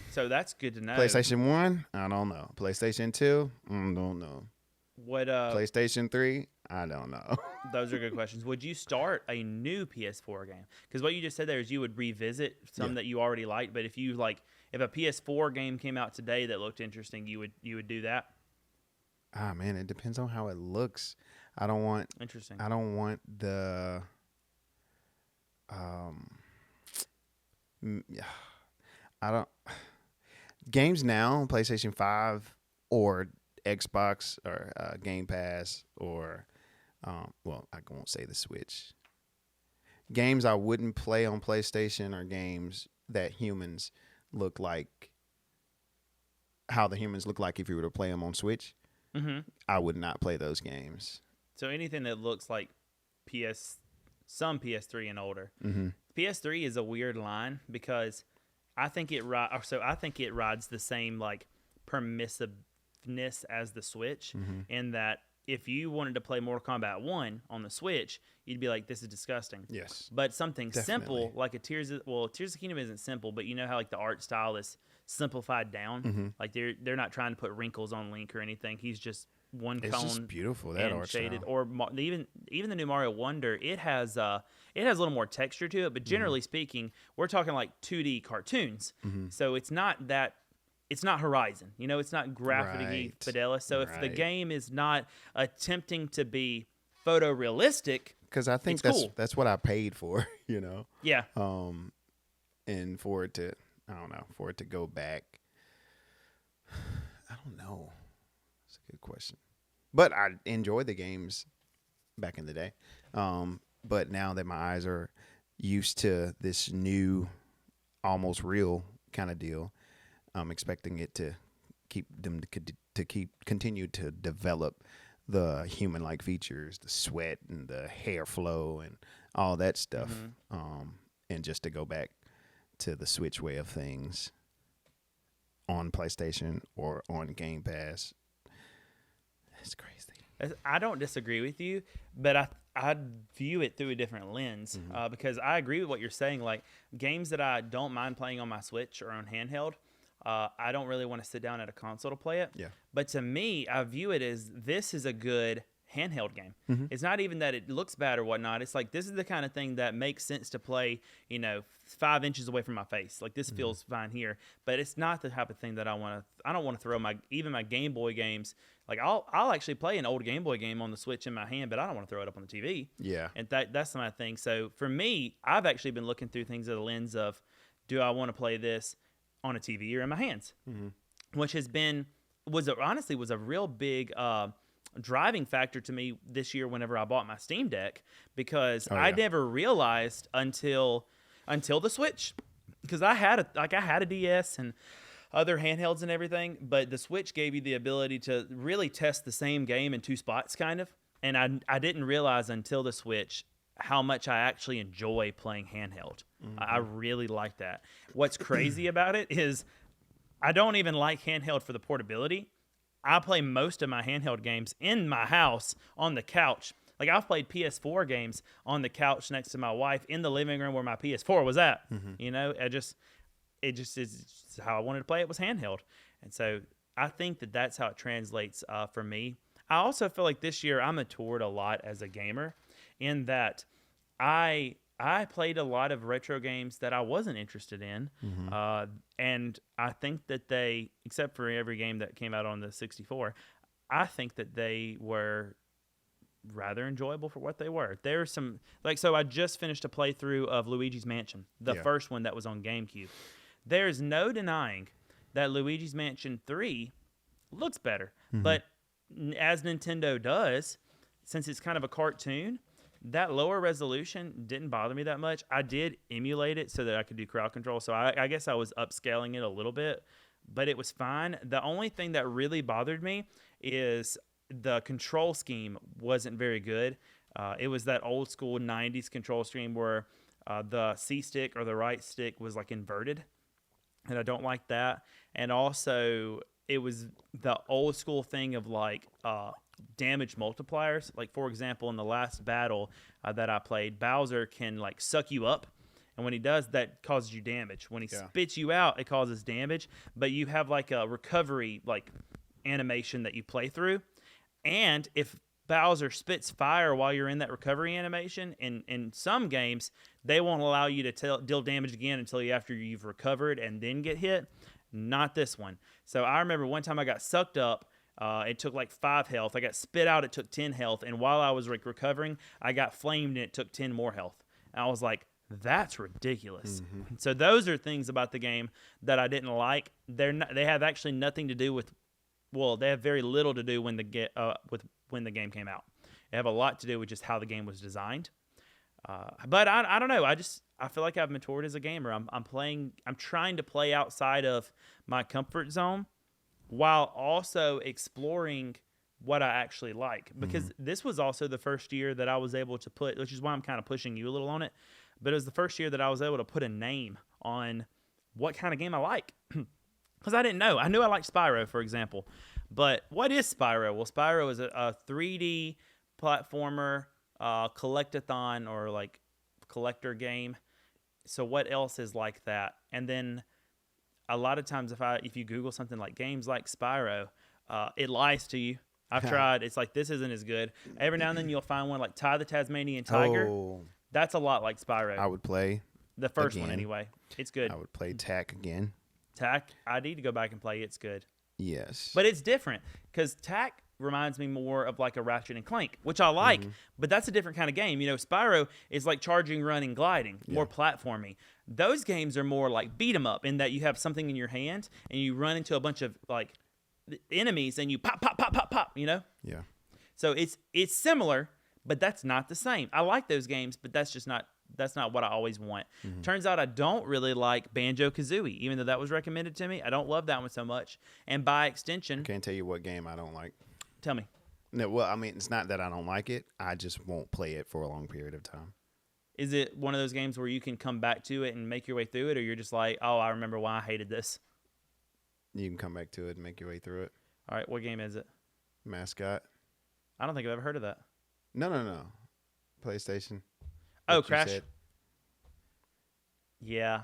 so that's good to know. PlayStation 1, I don't know. PlayStation 2, I don't know. What PlayStation 3, I don't know. Those are good questions. Would you start a new PS4 game? Because what you just said there is you would revisit some that you already liked, but if a PS4 game came out today that looked interesting, you would do that. Ah, man, it depends on how it looks. I don't want Interesting. the I don't games now on PlayStation 5 or Xbox or Game Pass or well, I won't say the Switch. Games I wouldn't play on PlayStation are games that humans look like how the humans look like if you were to play them on Switch. Mm-hmm. I would not play those games. So anything that looks like some PS3 and older. Mm-hmm. PS3 is a weird line because I think it rides the same like permissiveness as the Switch, in that if you wanted to play Mortal Kombat 1 on the Switch, you'd be like, this is disgusting. Yes. But something Definitely. simple like Tears of the Kingdom isn't simple, but you know how like the art style is simplified down? Like they're not trying to put wrinkles on Link or anything. He's just one It's cone just beautiful, that and art shaded. style. Or even the new Mario Wonder, it has a little more texture to it, but generally speaking, we're talking like 2D cartoons. So it's not Horizon, it's not graphically Right. fidelis. So if the Right. game is not attempting to be photorealistic, Because I think It's cool. that's what I paid for, yeah, and for it to, I don't know, for it to go back, I don't know. It's a good question. But I enjoyed the games back in the day. But now that my eyes are used to this new, almost real kind of deal, I'm expecting it to continue to develop the human-like features, the sweat and the hair flow and all that stuff, and just to go back to the Switch way of things on PlayStation or on Game Pass. It's crazy. I don't disagree with you, but I view it through a different lens, because I agree with what you're saying. Like games that I don't mind playing on my Switch or on handheld, I don't really want to sit down at a console to play it. Yeah. But to me, I view it as this is a good handheld game. It's not even that it looks bad or whatnot. It's like this is the kind of thing that makes sense to play, 5 inches away from my face. Like this feels fine here, but it's not the type of thing that I don't want to throw my Game Boy games. Like I'll actually play an old Game Boy game on the Switch in my hand, but I don't want to throw it up on the TV. Yeah. And that's my thing. So for me, I've actually been looking through things through the lens of, do I want to play this on a TV or in my hands? Which was a real big driving factor to me this year whenever I bought my Steam Deck, because I never realized until until the Switch, because I had a DS and other handhelds and everything, but the Switch gave you the ability to really test the same game in two spots, kind of. And I didn't realize until the Switch how much I actually enjoy playing handheld. I really like that. What's crazy about it is I don't even like handheld for the portability. I play most of my handheld games in my house on the couch. Like, I've played PS4 games on the couch next to my wife in the living room where my PS4 was at. You know, it just is how I wanted to play it, was handheld. And so I think that's how it translates for me. I also feel like this year I matured a lot as a gamer, in that I played a lot of retro games that I wasn't interested in. And I think that they, except for every game that came out on the 64, I think that they were rather enjoyable for what they were. There are some, like, so I just finished a playthrough of Luigi's Mansion, the first one that was on GameCube. There's no denying that Luigi's Mansion 3 looks better. But as Nintendo does, since it's kind of a cartoon, that lower resolution didn't bother me that much. I did emulate it so that I could do crowd control, so I guess I was upscaling it a little bit, but it was fine. The only thing that really bothered me is the control scheme wasn't very good. It was that old school 90s control scheme where the C stick or the right stick was like inverted, and I don't like that. And also, it was the old school thing of like damage multipliers. Like, for example, in the last battle that I played, Bowser can like suck you up, and when he does, that causes you damage. When he spits you out, it causes damage, but you have like a recovery like animation that you play through. And if Bowser spits fire while you're in that recovery animation, in some games, they won't allow you to deal damage again until after you've recovered and then get hit. Not this one. So I remember one time I got sucked up. It took like 5 health. I got spit out. It took 10 health. And while I was recovering, I got flamed and it took 10 more health. And I was like, that's ridiculous. So those are things about the game that I didn't like. They have actually nothing to do with, well, they have very little to do when the game came out. They have a lot to do with just how the game was designed. But I don't know. I feel like I've matured as a gamer. I'm trying to play outside of my comfort zone while also exploring what I actually like. Because this was also the first year that I was able to put, which is why I'm kind of pushing you a little on it, but it was the first year that I was able to put a name on what kind of game I like. Because I didn't know. I knew I liked Spyro, for example. But what is Spyro? Well, Spyro is a 3D platformer, collectathon, or like collector game. So what else is like that? And then a lot of times if you Google something like games like Spyro, it lies to you. I've tried. It's like, this isn't as good. Every now and then you'll find one like Ty the Tasmanian Tiger. Oh, That's a lot like Spyro. I would play the first again. one anyway. It's good. I would play TAC again. TAC, I need to go back and play. It's good. Yes. But it's different because TAC reminds me more of like a Ratchet and Clank, which I like, but that's a different kind of game. You know, Spyro is like charging, running, gliding, more platformy. Those games are more like beat 'em up, in that you have something in your hand and you run into a bunch of like enemies and you pop, pop, pop, pop, pop, you know? Yeah. So it's similar, but that's not the same. I like those games, but that's not what I always want. Turns out I don't really like Banjo-Kazooie, even though that was recommended to me. I don't love that one so much. And by extension... Can't tell you what game I don't like. Tell me. No, well, I mean, it's not that I don't like it. I just won't play it for a long period of time. Is it one of those games where you can come back to it and make your way through it, or you're just like, oh, I remember why I hated this? You can come back to it and make your way through it. All right, what game is it? Mascot. I don't think I've ever heard of that. No. PlayStation. Oh, What you Crash? said. Yeah.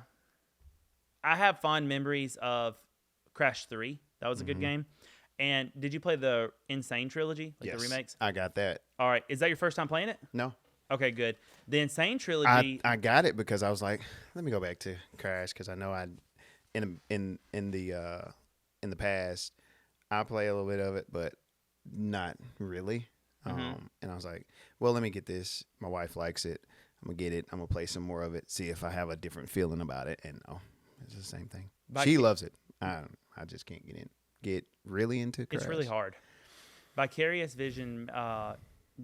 I have fond memories of Crash 3. That was a good game. And did you play the Insane trilogy, like Yes, the remakes? I got that. All right. Is that your first time playing it? No. Okay, good. The Insane trilogy... I got it because I was like, let me go back to Crash, because I know in the past I play a little bit of it, but not really. And I was like, well, let me get this. My wife likes it. I'm gonna get it. I'm gonna play some more of it, see if I have a different feeling about it. And no, it's the same thing. She loves it. I just can't get really into Crash. It's really hard. Vicarious Vision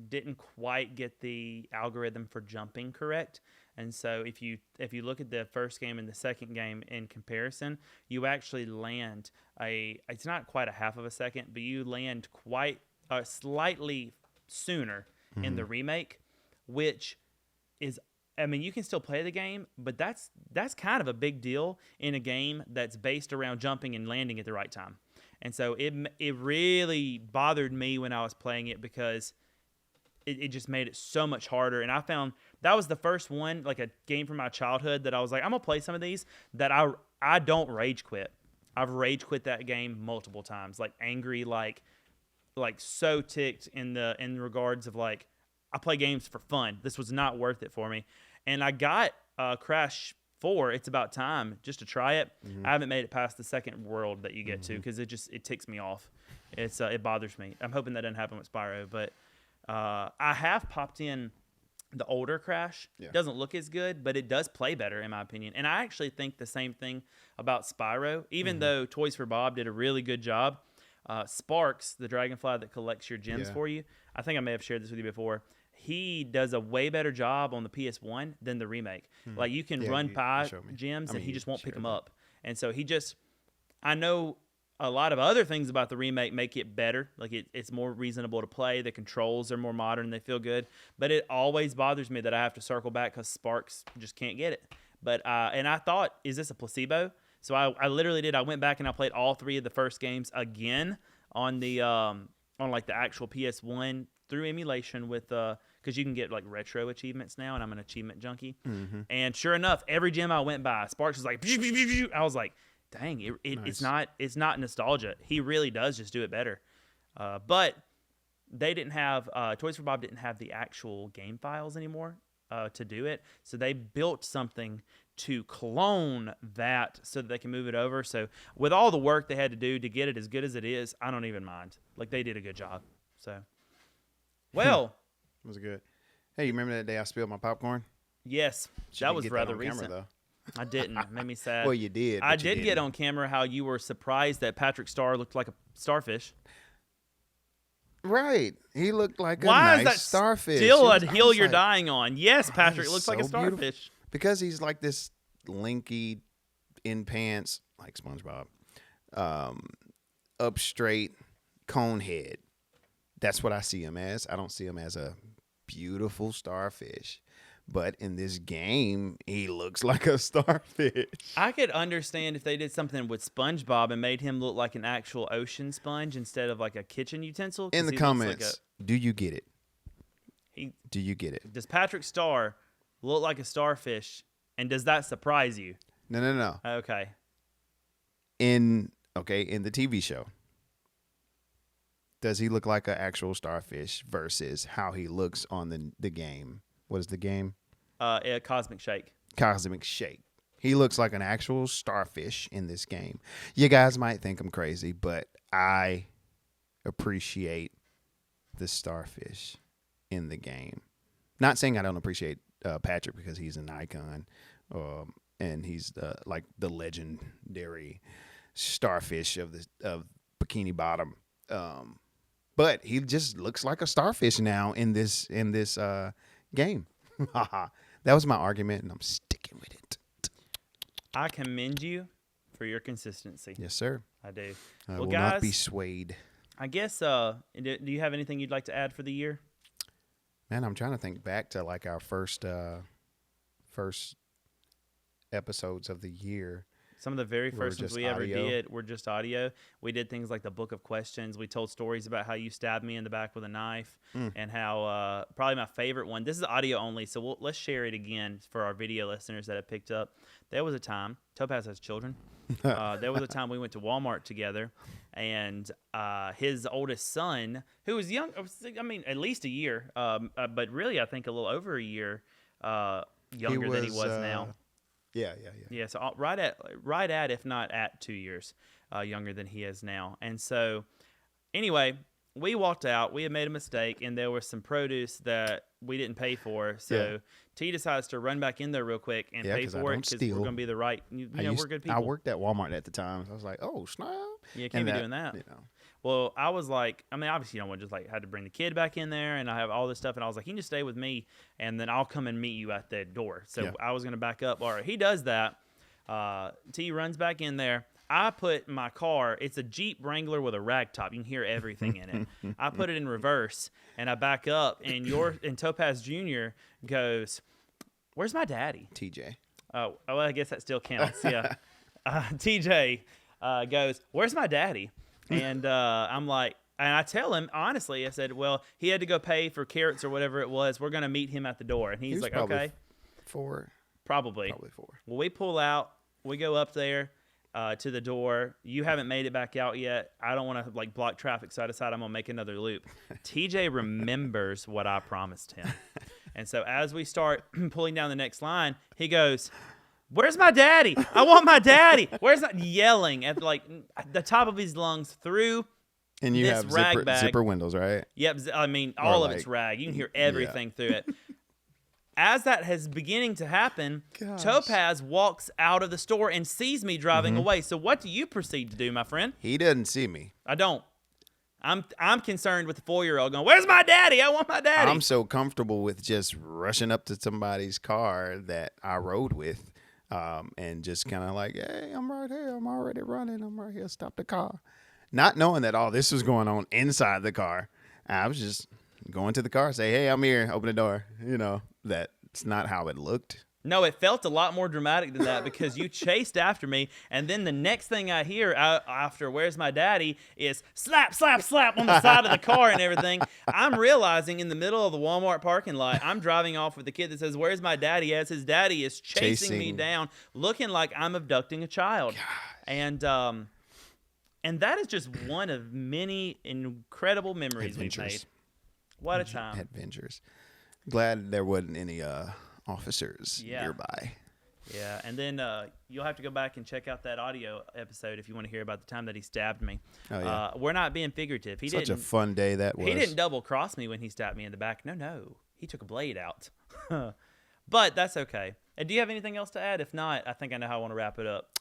didn't quite get the algorithm for jumping correct, And so if you look at the first game and the second game in comparison, you actually land it's not quite a half of a second, but you land quite slightly sooner in the remake, which is, I mean, you can still play the game, but that's kind of a big deal in a game that's based around jumping and landing at the right time. And so it really bothered me when I was playing it because it just made it so much harder. And I found that was the first one, like a game from my childhood, that I was like, I'm gonna play some of these that I don't rage quit. I've rage quit that game multiple times, like angry, like so ticked in regards of like, I play games for fun. This was not worth it for me. And I got Crash 4, It's About Time, just to try it. I haven't made it past the second world that you get to because it ticks me off. It bothers me. I'm hoping that doesn't happen with Spyro, but I have popped in the older Crash. Yeah. It doesn't look as good, but it does play better in my opinion. And I actually think the same thing about Spyro, even though Toys for Bob did a really good job. Sparks, the dragonfly that collects your gems for you, I think I may have shared this with you before. He does a way better job on the PS1 than the remake. Like you can run by gems and he just won't pick them up. And so I know a lot of other things about the remake make it better. Like it's more reasonable to play. The controls are more modern. They feel good. But it always bothers me that I have to circle back because Sparks just can't get it. But and I thought, is this a placebo? So I literally did. I went back and I played all 3 of the first games again on the on like the actual PS1 through emulation with because you can get like retro achievements now, and I'm an achievement junkie. And sure enough, every gym I went by, Sparks was like, I was like, dang, nice. It's not nostalgia. He really does just do it better. But they didn't have Toys for Bob didn't have the actual game files anymore to do it, so they built something to clone that so that they can move it over. So with all the work they had to do to get it as good as it is, I don't even mind. Like they did a good job. So, well, it was good. Hey, you remember that day I spilled my popcorn? Yes, that was rather recent. Camera, I didn't. It made me sad. Well, you did. I did get on camera how you were surprised that Patrick Star looked like a starfish. Right. He looked like a nice starfish. Still a hill you're dying on. Yes, Patrick looks like a starfish. Beautiful. Because he's like this lanky in pants, like SpongeBob, up straight, cone head. That's what I see him as. I don't see him as a beautiful starfish. But in this game, he looks like a starfish. I could understand if they did something with SpongeBob and made him look like an actual ocean sponge instead of like a kitchen utensil. In the comments, do you get it? Do you get it? Does Patrick Star look like a starfish, and does that surprise you? No. Okay. In the TV show, does he look like an actual starfish versus how he looks on the game? What is the game? Cosmic Shake. Cosmic Shake. He looks like an actual starfish in this game. You guys might think I'm crazy, but I appreciate the starfish in the game. Not saying I don't appreciate Patrick because he's an icon, and he's like the legendary starfish of Bikini Bottom. But he just looks like a starfish now in this game. That was my argument, and I'm sticking with it. I commend you for your consistency. Yes, sir. I do. I will not be swayed. I guess, do you have anything you'd like to add for the year? Man, I'm trying to think back to like our first episodes of the year. Some of the very first ones we ever did were just audio. We did things like the Book of Questions. We told stories about how you stabbed me in the back with a knife, and how probably my favorite one. This is audio only, so let's share it again for our video listeners that have picked up. There was a time, Topaz has children. There was a time we went to Walmart together, and his oldest son, who was young, I mean, at least a year, but really I think a little over a year younger than he was now. Yeah. So right at, if not at 2 years younger than he is now. And so anyway, we walked out. We had made a mistake, and there was some produce that we didn't pay for. So T decides to run back in there real quick and pay for it because we're going to be the right. We're good people. I worked at Walmart at the time, so I was like, "Oh, snap!" Yeah, can't be doing that. Well, I was like, I mean, obviously, you don't want to just like had to bring the kid back in there, and I have all this stuff, and I was like, you can just stay with me, and then I'll come and meet you at the door. So Yeah. I was gonna back up. All right, he does that. T runs back in there. I put my car. It's a Jeep Wrangler with a rag top. You can hear everything in it. I put it in reverse, and I back up, and Topaz Jr. goes, "Where's my daddy?" TJ. Oh, well, I guess that still counts. Yeah. TJ goes, "Where's my daddy?" And I'm like, and I tell him honestly, I said, "Well, he had to go pay for carrots or whatever it was. We're gonna meet him at the door." And he's like, "Okay, 4. probably 4. Well, we pull out, we go up there to the door. You haven't made it back out yet. I don't want to like block traffic, so I decide I'm gonna make another loop. TJ remembers what I promised him, and so as we start pulling down the next line, he goes, "Where's my daddy? I want my daddy. Where's that?" Yelling at like the top of his lungs through. And you this have rag bag. zipper windows, right? Yep, I mean all of like- it's rag. You can hear everything through it. As that is beginning to happen, Gosh. Topaz walks out of the store and sees me driving away. So what do you proceed to do, my friend? He doesn't see me. I don't. I'm concerned with the 4-year-old going, "Where's my daddy? I want my daddy." I'm so comfortable with just rushing up to somebody's car that I rode with, and just kind of like, "Hey, I'm right here. I'm already running. I'm right here. Stop the car." Not knowing that all this was going on inside the car. I was just going to the car, say, "Hey, I'm here. Open the door." You know, that's not how it looked. No, it felt a lot more dramatic than that because you chased after me, and then the next thing I hear after "Where's my daddy?" is slap, slap, slap on the side of the car and everything. I'm realizing in the middle of the Walmart parking lot, I'm driving off with the kid that says, "Where's my daddy?" as his daddy is chasing me down, looking like I'm abducting a child. Gosh. And that is just one of many incredible memories we've made. Adventures. What a time. Adventures. Glad there wasn't any officers nearby. Yeah, and then you'll have to go back and check out that audio episode if you want to hear about the time that he stabbed me. Oh, yeah. We're not being figurative. Such a fun day that was. He didn't double cross me when he stabbed me in the back. No. He took a blade out. But that's okay. And do you have anything else to add? If not, I think I know how I want to wrap it up.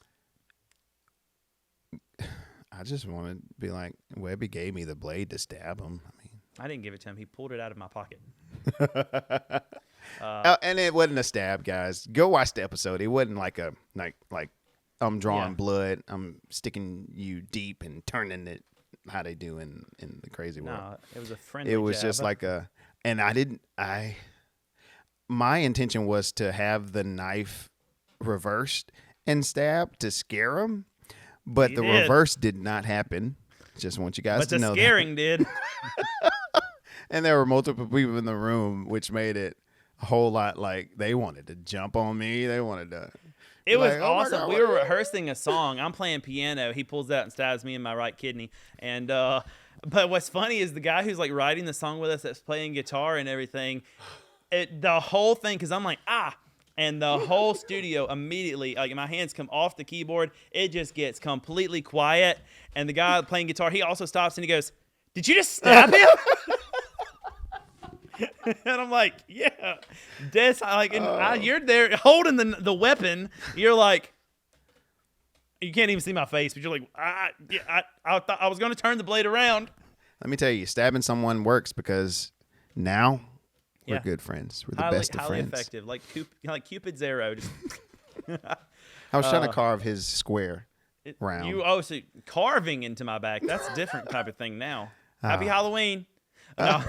I just want to be like, Webby gave me the blade to stab him. I mean, I didn't give it to him. He pulled it out of my pocket. and it wasn't a stab, guys. Go watch the episode. It wasn't like I'm drawing blood. I'm sticking you deep and turning it how they do in the crazy world. No, it was a friendly It was jab. just like my intention was to have the knife reversed and stab to scare him, but the reverse did not happen. Just want you guys But to the know scaring did. And there were multiple people in the room, which made it a whole lot like they wanted to jump on me. They wanted to. It was like, "Oh my awesome. God, We what-" were rehearsing a song. I'm playing piano. He pulls out and stabs me in my right kidney. And but what's funny is the guy who's like writing the song with us, that's playing guitar and everything. The whole thing, because I'm like and the whole studio immediately, like my hands come off the keyboard. It just gets completely quiet. And the guy playing guitar, he also stops and he goes, "Did you just stab him?" And I'm like, "Yeah." You're there holding the weapon. You're like, you can't even see my face, but you're like, I thought I was going to turn the blade around. Let me tell you, stabbing someone works because now we're Yeah. good friends. We're the Highly best of friends. effective, like Cupid's arrow. Just I was trying to carve his square round. So carving into my back. That's a different type of thing now. Happy Halloween. No.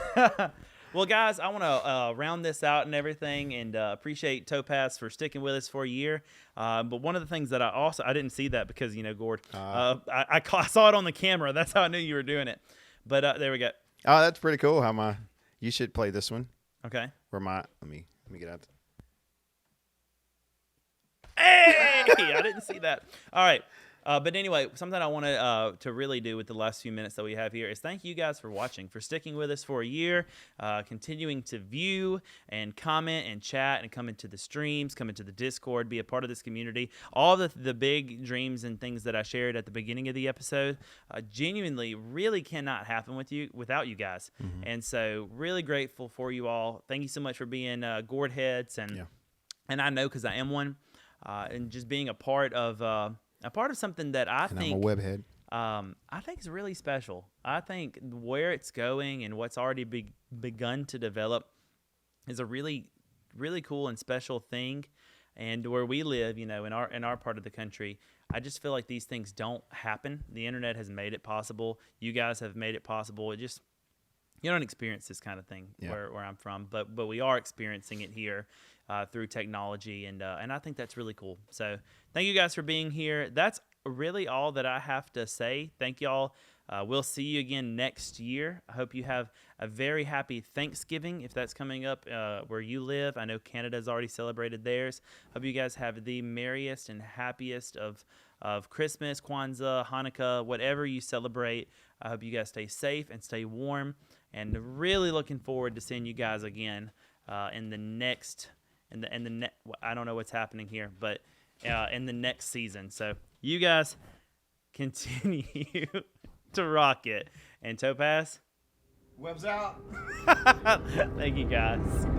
Well, guys, I want to round this out and everything, and appreciate Topaz for sticking with us for a year. But one of the things that I didn't see that because, Gord, I saw it on the camera. That's how I knew you were doing it. But there we go. Oh, that's pretty cool. You should play this one. Okay. Let me get out. Hey, I didn't see that. All right. But anyway, something I wanted to really do with the last few minutes that we have here is thank you guys for watching, for sticking with us for a year, continuing to view and comment and chat and come into the streams, come into the Discord, be a part of this community. All the big dreams and things that I shared at the beginning of the episode genuinely really cannot happen without you guys. Mm-hmm. And so really grateful for you all. Thank you so much for being gourd heads. And I know because I am one, and just being a part of something that I think I'm a webhead. I think it's really special. I think where it's going and what's already begun to develop is a really cool and special thing. And where we live, in our part of the country, I just feel like these things don't happen. The internet has made it possible. You guys have made it possible. It just you don't experience this kind of thing Yeah. where I'm from, but we are experiencing it here through technology, and I think that's really cool. So thank you guys for being here. That's really all that I have to say. Thank y'all. We'll see you again next year. I hope you have a very happy Thanksgiving if that's coming up where you live. I know Canada's already celebrated theirs. Hope you guys have the merriest and happiest of Christmas, Kwanzaa, Hanukkah, whatever you celebrate. I hope you guys stay safe and stay warm. And really looking forward to seeing you guys again in the next, I don't know what's happening here, but in the next season. So you guys continue to rock it. And Topaz, Webs out. thank you guys.